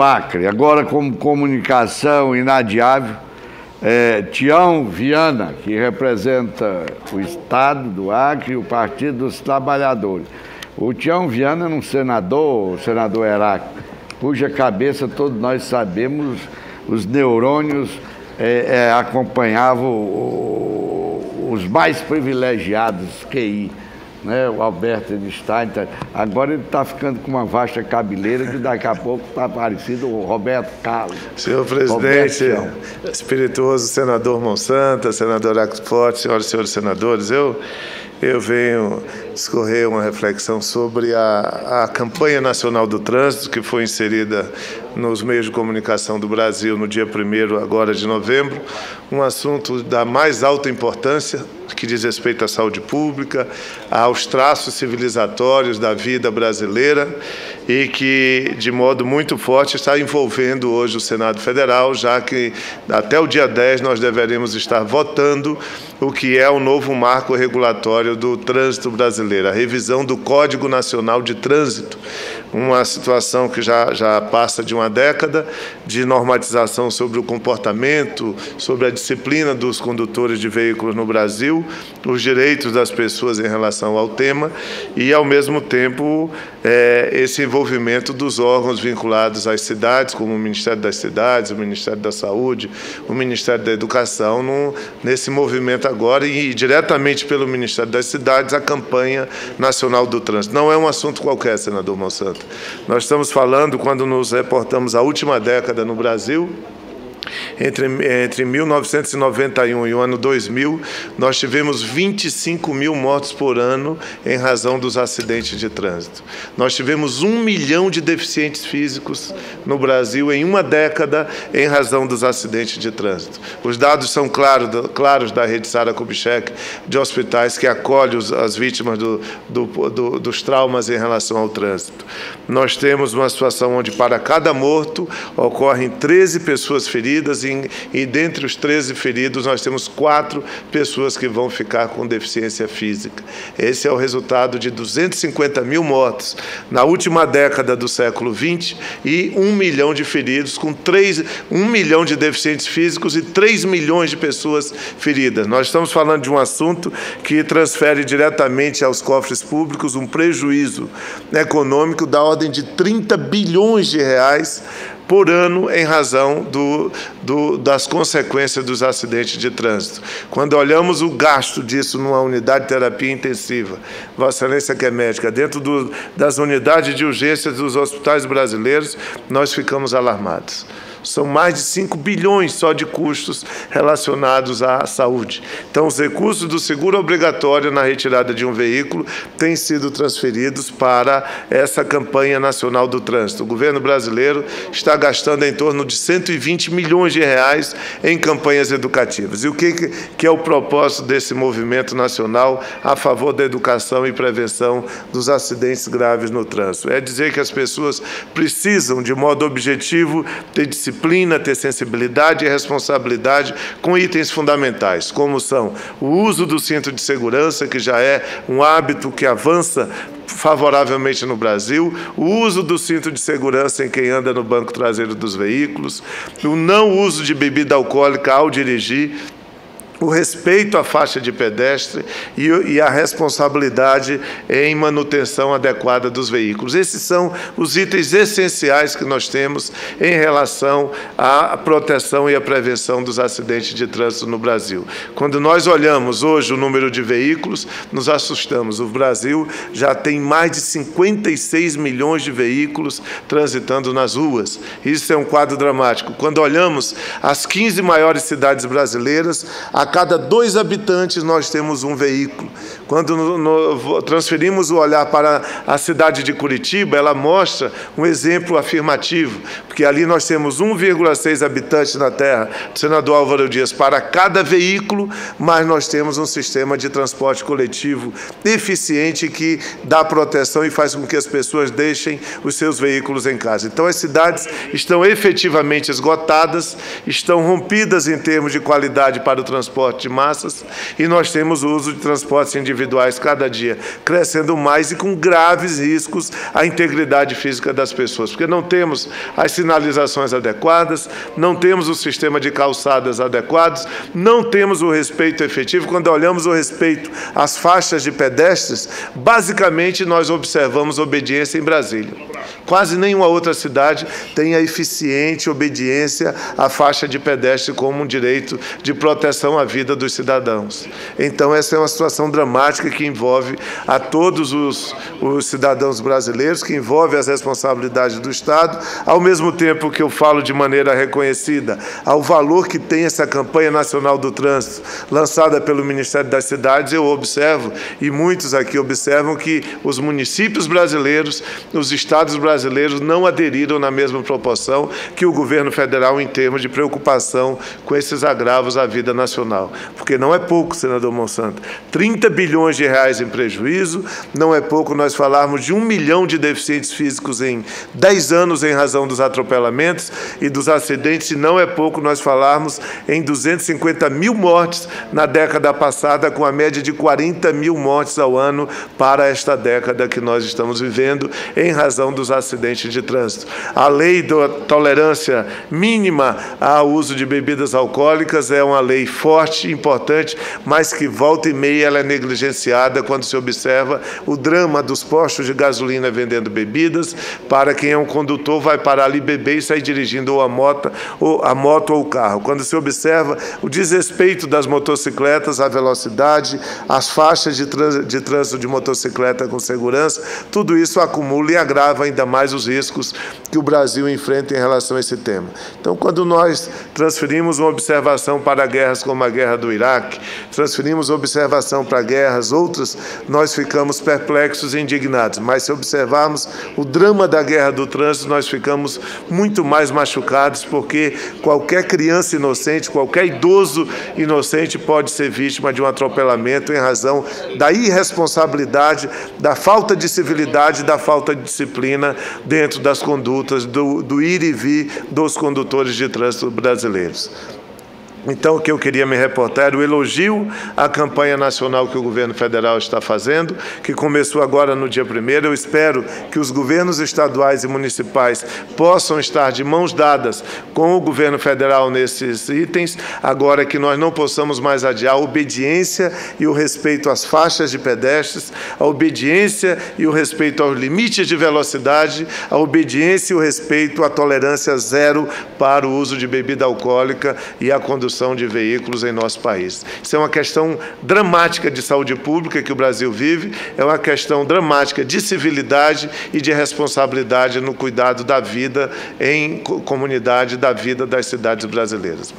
Acre. Agora, como comunicação inadiável, Tião Viana, que representa o Estado do Acre e o Partido dos Trabalhadores. O Tião Viana era um senador, o senador Heráclito, cuja cabeça todos nós sabemos, os neurônios acompanhavam os mais privilegiados QI. Né, o Albert Einstein, agora ele está ficando com uma vasta cabeleira que daqui a pouco está parecido o Roberto Carlos. Senhor presidente, espirituoso senador Monsanto, senador Heráclito Forte, senhoras e senhores senadores, eu venho discorrer uma reflexão sobre a campanha nacional do trânsito que foi inserida nos meios de comunicação do Brasil no dia 1º agora de novembro, um assunto da mais alta importância que diz respeito à saúde pública, aos traços civilizatórios da vida brasileira e que, de modo muito forte, está envolvendo hoje o Senado Federal, já que até o dia 10 nós deveremos estar votando o que é o novo marco regulatório do trânsito brasileiro, a revisão do Código Nacional de Trânsito, uma situação que já passa de uma década de normatização sobre o comportamento, sobre a disciplina dos condutores de veículos no Brasil, os direitos das pessoas em relação ao tema e, ao mesmo tempo, esse envolvimento dos órgãos vinculados às cidades, como o Ministério das Cidades, o Ministério da Saúde, o Ministério da Educação, nesse movimento agora e diretamente pelo Ministério das Cidades, a campanha nacional do trânsito. Não é um assunto qualquer, senador Monsanto. Nós estamos falando, quando nos reportamos a última década no Brasil, entre 1991 e o ano 2000, nós tivemos 25 mil mortos por ano em razão dos acidentes de trânsito. Nós tivemos 1 milhão de deficientes físicos no Brasil em uma década em razão dos acidentes de trânsito. Os dados são claros da rede Sara Kubitschek, de hospitais que acolhe as vítimas dos traumas em relação ao trânsito. Nós temos uma situação onde, para cada morto, ocorrem 13 pessoas feridas, e dentre os 13 feridos nós temos 4 pessoas que vão ficar com deficiência física. Esse é o resultado de 250 mil mortos na última década do século XX e 1 milhão de feridos, com 1 milhão de deficientes físicos e 3 milhões de pessoas feridas. Nós estamos falando de um assunto que transfere diretamente aos cofres públicos um prejuízo econômico da ordem de 30 bilhões de reais por ano em razão das consequências dos acidentes de trânsito. Quando olhamos o gasto disso numa unidade de terapia intensiva, Vossa Excelência que é médica, dentro das unidades de urgências dos hospitais brasileiros, nós ficamos alarmados. São mais de 5 bilhões só de custos relacionados à saúde. Então, os recursos do seguro obrigatório na retirada de um veículo têm sido transferidos para essa campanha nacional do trânsito. O governo brasileiro está gastando em torno de 120 milhões de reais em campanhas educativas. E o que é o propósito desse movimento nacional a favor da educação e prevenção dos acidentes graves no trânsito? É dizer que as pessoas precisam, de modo objetivo, ter disciplina, ter sensibilidade e responsabilidade com itens fundamentais, como são o uso do cinto de segurança, que já é um hábito que avança favoravelmente no Brasil, o uso do cinto de segurança em quem anda no banco traseiro dos veículos, o não uso de bebida alcoólica ao dirigir, o respeito à faixa de pedestre e a responsabilidade em manutenção adequada dos veículos. Esses são os itens essenciais que nós temos em relação à proteção e à prevenção dos acidentes de trânsito no Brasil. Quando nós olhamos hoje o número de veículos, nos assustamos. O Brasil já tem mais de 56 milhões de veículos transitando nas ruas. Isso é um quadro dramático. Quando olhamos as 15 maiores cidades brasileiras, a cada 2 habitantes nós temos um veículo. Quando transferimos o olhar para a cidade de Curitiba, ela mostra um exemplo afirmativo, porque ali nós temos 1,6 habitantes na terra do senador Álvaro Dias para cada veículo, mas nós temos um sistema de transporte coletivo eficiente que dá proteção e faz com que as pessoas deixem os seus veículos em casa. Então, as cidades estão efetivamente esgotadas, estão rompidas em termos de qualidade para o transporte transporte de massas e nós temos o uso de transportes individuais cada dia crescendo mais e com graves riscos à integridade física das pessoas, porque não temos as sinalizações adequadas, não temos o sistema de calçadas adequados, não temos o respeito efetivo. Quando olhamos o respeito às faixas de pedestres, basicamente nós observamos obediência em Brasília. Quase nenhuma outra cidade tem a eficiente obediência à faixa de pedestre como um direito de proteção à vida dos cidadãos. Então, essa é uma situação dramática que envolve a todos os cidadãos brasileiros, que envolve as responsabilidades do Estado, ao mesmo tempo que eu falo de maneira reconhecida ao valor que tem essa campanha nacional do trânsito, lançada pelo Ministério das Cidades. Eu observo, e muitos aqui observam, que os municípios brasileiros, os estados brasileiros não aderiram na mesma proporção que o governo federal em termos de preocupação com esses agravos à vida nacional. Porque não é pouco, senador Monsanto. 30 bilhões de reais em prejuízo, não é pouco nós falarmos de 1 milhão de deficientes físicos em 10 anos em razão dos atropelamentos e dos acidentes, e não é pouco nós falarmos em 250 mil mortes na década passada, com a média de 40 mil mortes ao ano para esta década que nós estamos vivendo, em razão dos acidentes de trânsito. A lei da tolerância mínima ao uso de bebidas alcoólicas é uma lei forte, importante, mas que volta e meia ela é negligenciada quando se observa o drama dos postos de gasolina vendendo bebidas. Para quem é um condutor, vai parar ali, beber e sair dirigindo ou a moto ou o carro. Quando se observa o desrespeito das motocicletas à velocidade, as faixas de trânsito de motocicleta com segurança, tudo isso acumula e agrava ainda mais os riscos que o Brasil enfrenta em relação a esse tema. Então, quando nós transferimos uma observação para guerras como a guerra do Iraque, transferimos observação para guerras outras, nós ficamos perplexos e indignados. Mas se observarmos o drama da guerra do trânsito, nós ficamos muito mais machucados, porque qualquer criança inocente, qualquer idoso inocente pode ser vítima de um atropelamento em razão da irresponsabilidade, da falta de civilidade, da falta de disciplina dentro das condutas, do ir e vir dos condutores de trânsito brasileiros. Então, o que eu queria me reportar era o elogio à campanha nacional que o governo federal está fazendo, que começou agora no dia 1º. Eu espero que os governos estaduais e municipais possam estar de mãos dadas com o governo federal nesses itens, agora que nós não possamos mais adiar a obediência e o respeito às faixas de pedestres, a obediência e o respeito aos limites de velocidade, a obediência e o respeito à tolerância zero para o uso de bebida alcoólica e a condução de veículos em nosso país. Isso é uma questão dramática de saúde pública que o Brasil vive, é uma questão dramática de civilidade e de responsabilidade no cuidado da vida em comunidade, da vida das cidades brasileiras.